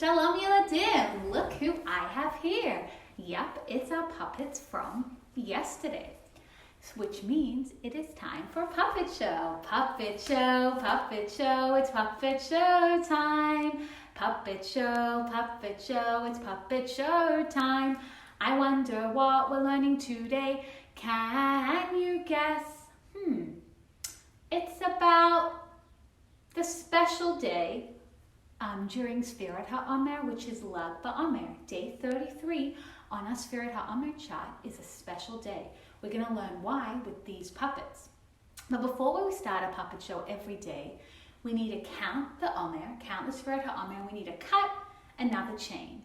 Shalom Yeladim, look who I have here. Yep, it's our puppets from yesterday, which means it is time for puppet show. Puppet show, it's puppet show time. Puppet show, it's puppet show time. I wonder what we're learning today. Can you guess? It's about the special day during Sfirat HaOmer, which is Lag BaOmer. Day 33 on our Sfirat HaOmer chart is a special day. We're going to learn why with these puppets. But before we start a puppet show every day, we need to count the Omer, count the Sfirat HaOmer, we need to cut another chain.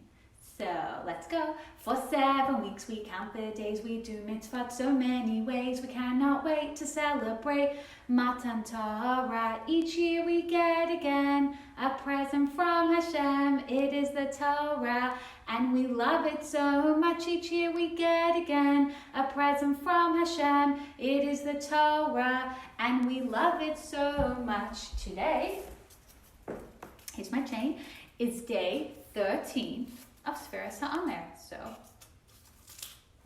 So let's go. For 7 weeks we count the days, we do mitzvot so many ways. We cannot wait to celebrate Matan Torah. Each year we get again a present from Hashem. It is the Torah and we love it so much. Each year we get again a present from Hashem. It is the Torah and we love it so much. Today, here's my chain, is day 13 of Sfiras HaOmer. So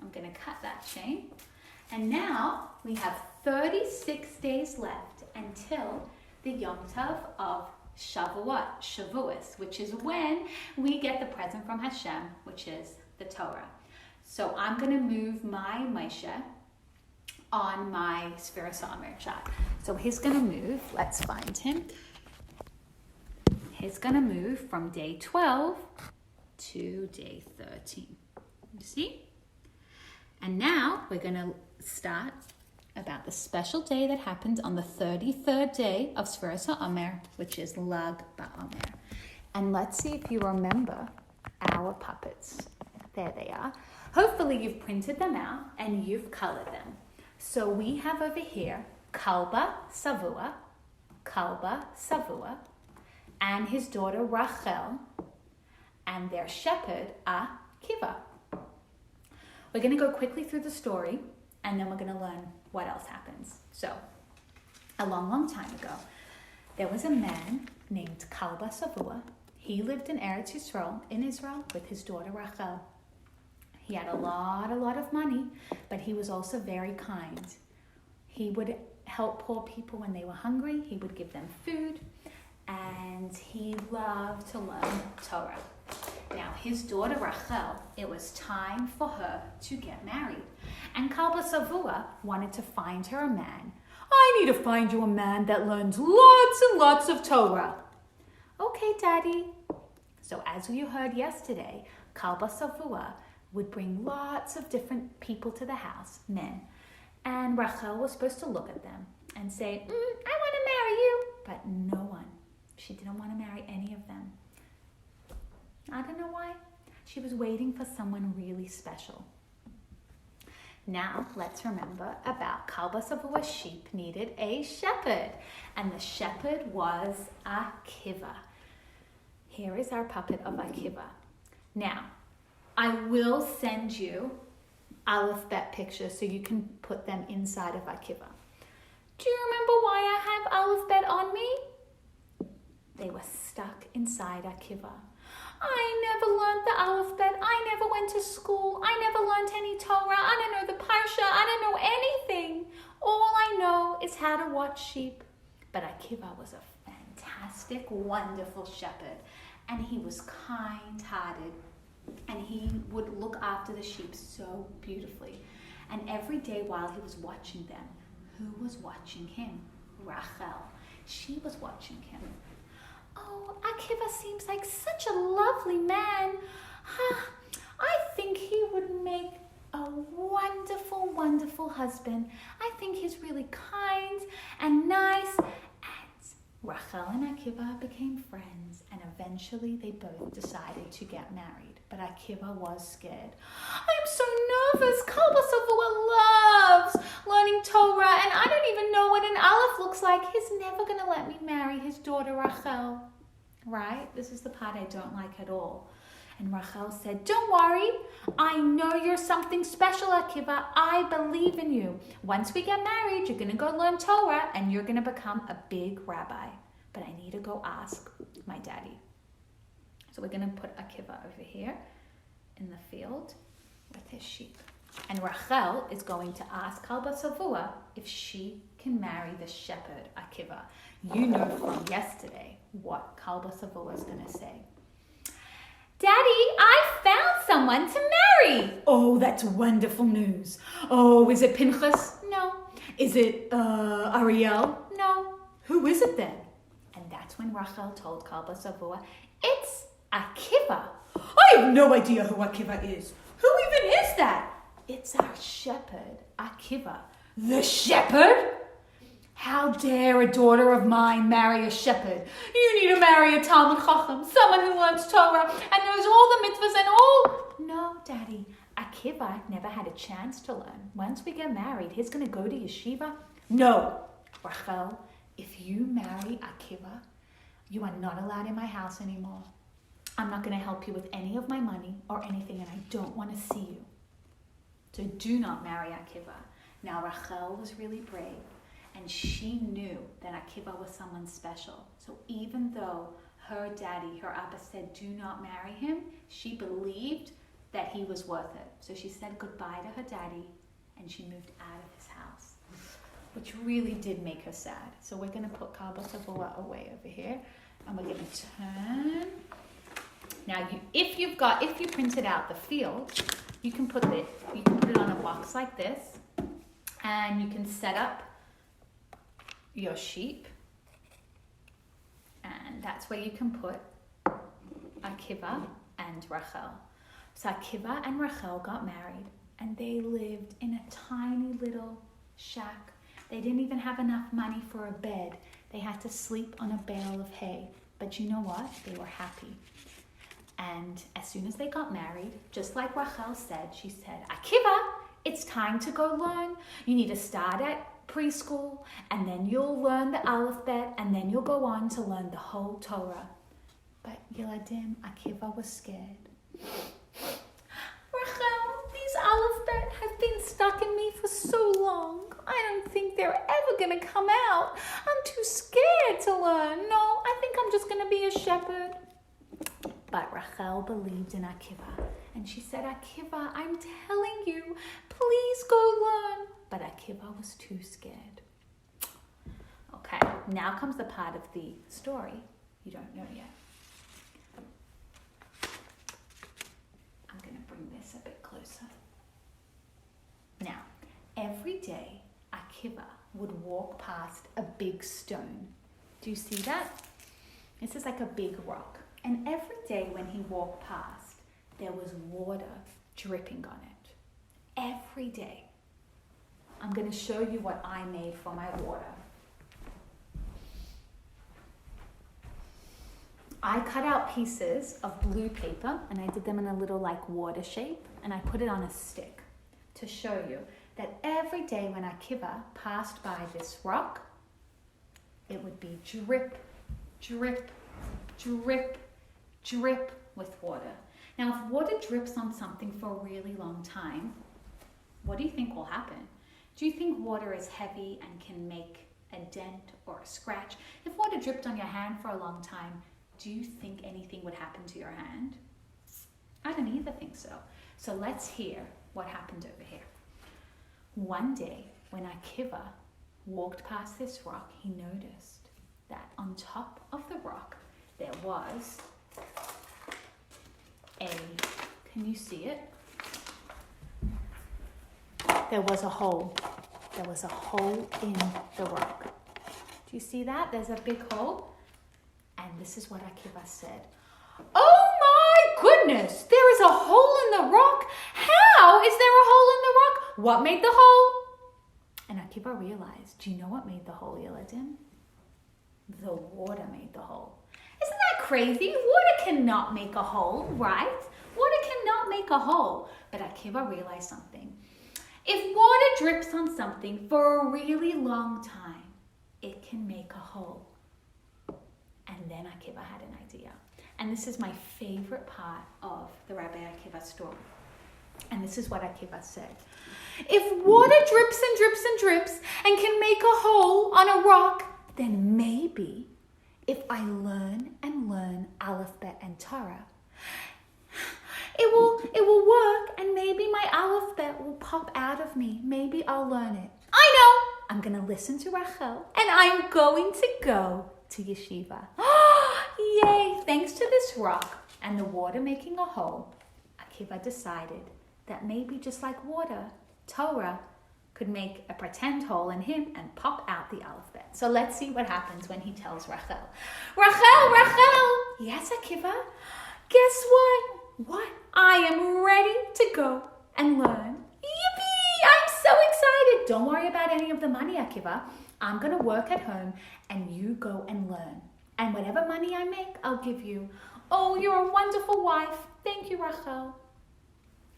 I'm going to cut that chain. And now we have 36 days left until the Yom Tov of Shavuos, which is when we get the present from Hashem, which is the Torah. So I'm going to move my Moshe on my Sfiras HaOmer chart. So he's going to move, let's find him. He's going to move from day 12 to day 13. You see? And now we're going to start about the special day that happens on the 33rd day of Sfiras HaOmer, which is Lag BaOmer. And let's see if you remember our puppets. There they are. Hopefully you've printed them out and you've colored them. So we have over here Kalba Savua, and his daughter Rachel, and their shepherd, Akiva. We're going to go quickly through the story, and then we're going to learn what else happens. So, a long time ago, there was a man named Kalba Savua. He lived in Eretz Yisrael, in Israel, with his daughter Rachel. He had a lot of money, but he was also very kind. He would help poor people when they were hungry. He would give them food, and he loved to learn Torah. Now, his daughter Rachel, it was time for her to get married. And Kalba Savua wanted to find her a man. I need to find you a man that learns lots and lots of Torah. Okay, Daddy. So as you heard yesterday, Kalba Savua would bring lots of different people to the house, men. And Rachel was supposed to look at them and say, I want to marry you. But no one. She didn't want to marry any of them. I don't know why. She was waiting for someone really special. Now, let's remember about Kalba Savua's sheep needed a shepherd. And the shepherd was Akiva. Here is our puppet of Akiva. Now, I will send you alphabet pictures so you can put them inside of Akiva. Do you remember why I have alphabet on me? They were stuck inside Akiva. I never learned the alphabet. I never went to school. I never learned any Torah. I don't know the Parsha. I don't know anything. All I know is how to watch sheep. But Akiva was a fantastic, wonderful shepherd. And he was kind-hearted. And he would look after the sheep so beautifully. And every day while he was watching them, who was watching him? Rachel. She was watching him. Oh, Akiva seems like such a lovely man. I think he would make a wonderful, wonderful husband. I think he's really kind and nice. And Rachel and Akiva became friends, and eventually they both decided to get married. But Akiva was scared. I'm so nervous. Kalba Savua loves learning Torah, and I don't even know what an aleph looks like. He's never going to let me marry his daughter Rachel. Right? This is the part I don't like at all. And Rachel said, don't worry. I know you're something special, Akiva. I believe in you. Once we get married, you're going to go learn Torah, and you're going to become a big rabbi. But I need to go ask my daddy. So we're going to put Akiva over here in the field with his sheep. And Rachel is going to ask Kalba Savua if she can marry the shepherd Akiva. You know from yesterday what Kalba Savua is going to say. Daddy, I found someone to marry. Oh, that's wonderful news. Oh, is it Pinchas? No. Is it Ariel? No. Who is it then? And that's when Rachel told Kalba Savua, it's Akiva. I have no idea who Akiva is. Who even is that? It's our shepherd, Akiva. The shepherd? How dare a daughter of mine marry a shepherd? You need to marry a Talmud Chacham, someone who learns Torah and knows all the mitzvahs and all. No, Daddy, Akiva never had a chance to learn. Once we get married, he's going to go to yeshiva. No, Rachel, if you marry Akiva, you are not allowed in my house anymore. I'm not going to help you with any of my money or anything, and I don't want to see you. So do not marry Akiva. Now Rachel was really brave, and she knew that Akiva was someone special. So even though her daddy, her Abba said, do not marry him, she believed that he was worth it. So she said goodbye to her daddy, and she moved out of his house, which really did make her sad. So we're going to put Kalba Savua away over here, and we're going to turn. Now, if you printed out the field, you can put it on a box like this, and you can set up your sheep, and that's where you can put Akiva and Rachel. So Akiva and Rachel got married, and they lived in a tiny little shack. They didn't even have enough money for a bed. They had to sleep on a bale of hay. But you know what? They were happy. And as soon as they got married, just like Rachel said, she said, Akiva, it's time to go learn. You need to start at preschool, and then you'll learn the alphabet, and then you'll go on to learn the whole Torah. But Yiladim, Akiva was scared. Rachel, these alphabet have been stuck in me for so long. I don't think they're ever going to come out. I'm too scared to learn. No, I think I'm just going to be a shepherd. But Rachel believed in Akiva, and she said, Akiva, I'm telling you, please go learn. But Akiva was too scared. Okay, now comes the part of the story you don't know yet. I'm going to bring this a bit closer. Now, every day, Akiva would walk past a big stone. Do you see that? This is like a big rock. And every day when he walked past, there was water dripping on it. Every day. I'm going to show you what I made for my water. I cut out pieces of blue paper, and I did them in a little like water shape, and I put it on a stick to show you that every day when Akiva passed by this rock, it would be drip, drip, drip, drip with water. Now, if water drips on something for a really long time, what do you think will happen? Do you think water is heavy and can make a dent or a scratch? If water dripped on your hand for a long time, do you think anything would happen to your hand? I don't either think so. So let's hear what happened over here. One day, when Akiva walked past this rock, he noticed that on top of the rock, there was can you see it? There was a hole. There was a hole in the rock. Do you see that? There's a big hole. And this is what Akiva said. Oh my goodness, there is a hole in the rock. How is there a hole in the rock? What made the hole? And Akiva realized, do you know what made the hole, Yiladim? The water made the hole. Isn't that crazy? Water cannot make a hole, right? Water cannot make a hole. But Akiva realized something. If water drips on something for a really long time, it can make a hole. And then Akiva had an idea. And this is my favorite part of the Rabbi Akiva story. And this is what Akiva said. If water drips and drips and drips and can make a hole on a rock, then maybe if I learn and learn Aleph, Bet, and Torah, it will work, and maybe my Aleph, Bet will pop out of me. Maybe I'll learn it. I know! I'm going to listen to Rachel, and I'm going to go to yeshiva. Yay! Thanks to this rock and the water making a hole, Akiva decided that maybe just like water, Torah could make a pretend hole in him and pop out the alphabet. So let's see what happens when he tells Rachel. Rachel! Yes, Akiva? Guess what? What? I am ready to go and learn. Yippee! I'm so excited. Don't worry about any of the money, Akiva. I'm going to work at home and you go and learn. And whatever money I make, I'll give you. Oh, you're a wonderful wife. Thank you, Rachel.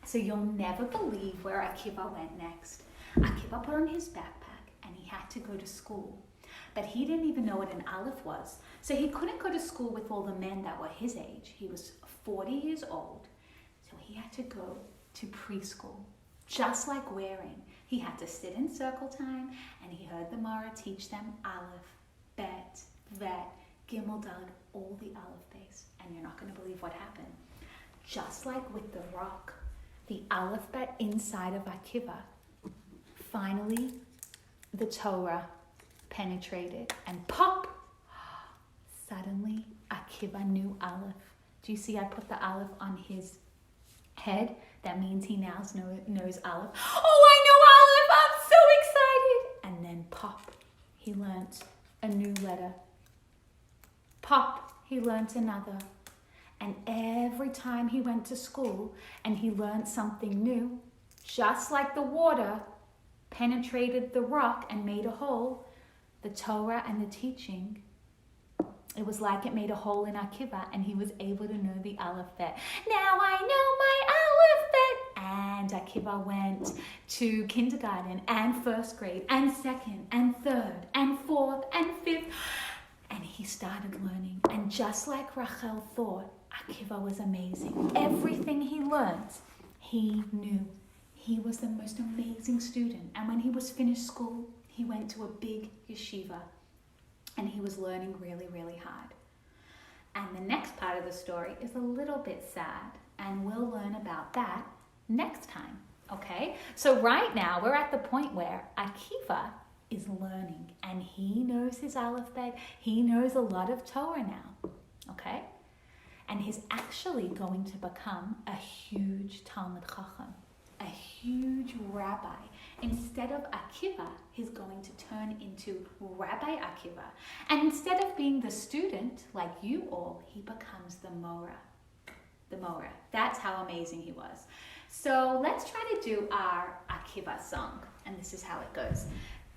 So you'll never believe where Akiva went next. Akiva put on his backpack and he had to go to school. But he didn't even know what an Aleph was. So he couldn't go to school with all the men that were his age. He was 40 years old. So he had to go to preschool. Just like wearing. He had to sit in circle time and he heard the Mara teach them Aleph, Bet, Vet, Gimel, Dal, all the Aleph base. And you're not going to believe what happened. Just like with the rock, the Aleph Bet inside of Akiva, finally the Torah penetrated and pop! Suddenly Akiva knew Aleph. Do you see I put the Aleph on his head? That means he now knows Aleph. Oh, I know Aleph! I'm so excited! And then pop, he learnt a new letter. Pop, he learnt another. And every time he went to school and he learned something new, just like the water penetrated the rock and made a hole, the Torah and the teaching, it was like it made a hole in Akiva and he was able to know the Aleph Bet. Now I know my Aleph Bet. And Akiva went to kindergarten and first grade and second and third and fourth and fifth. And he started learning. And just like Rachel thought, Akiva was amazing. Everything he learned, he knew. He was the most amazing student. And when he was finished school, he went to a big yeshiva. And he was learning really, really hard. And the next part of the story is a little bit sad. And we'll learn about that next time. Okay? So right now, we're at the point where Akiva is learning. And he knows his Aleph Bet. He knows a lot of Torah now. Okay? And he's actually going to become a huge Talmid Chacham, a huge rabbi. Instead of Akiva, he's going to turn into Rabbi Akiva. And instead of being the student, like you all, he becomes the Mora. The Mora. That's how amazing he was. So let's try to do our Akiva song. And this is how it goes.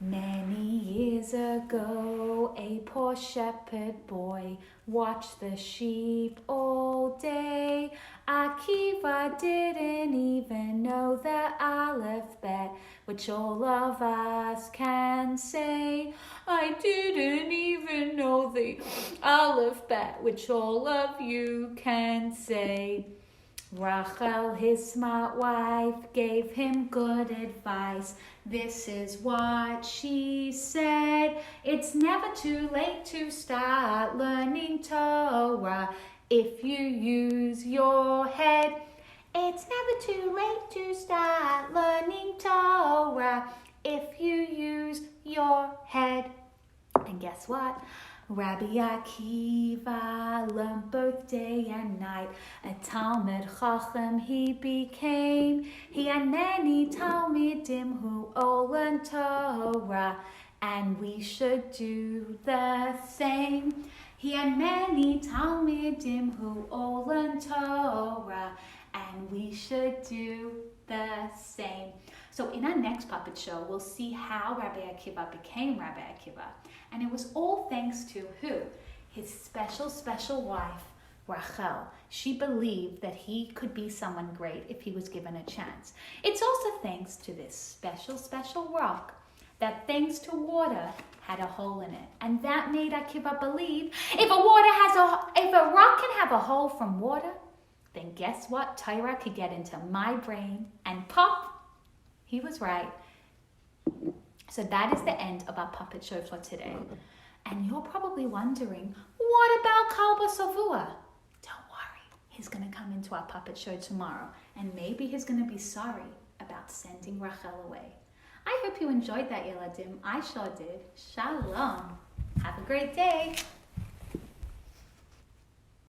Many years ago, a poor shepherd boy watched the sheep all day. Akiva didn't even know the Aleph Bet, which all of us can say. I didn't even know the Aleph Bet, which all of you can say. Rachel, his smart wife, gave him good advice. This is what she said. It's never too late to start learning Torah if you use your head. It's never too late to start learning Torah if you use your head. And guess what? Rabbi Akiva learned both day and night. A Talmid Chacham he became. He had many Talmidim who all learned Torah, and we should do the same. He had many Talmidim who all learned Torah, and we should do the same. So in our next puppet show, we'll see how Rabbi Akiva became Rabbi Akiva. And it was all thanks to who? His special, special wife, Rachel. She believed that he could be someone great if he was given a chance. It's also thanks to this special, special rock that, thanks to water, had a hole in it. And that made Akiva believe if a rock can have a hole from water, then guess what? Torah could get into my brain and pop. He was right. So that is the end of our puppet show for today. And you're probably wondering, what about Kalba Savua? Don't worry, he's going to come into our puppet show tomorrow, and maybe he's going to be sorry about sending Rachel away. I hope you enjoyed that, Yeladim. I sure did. Shalom. Have a great day.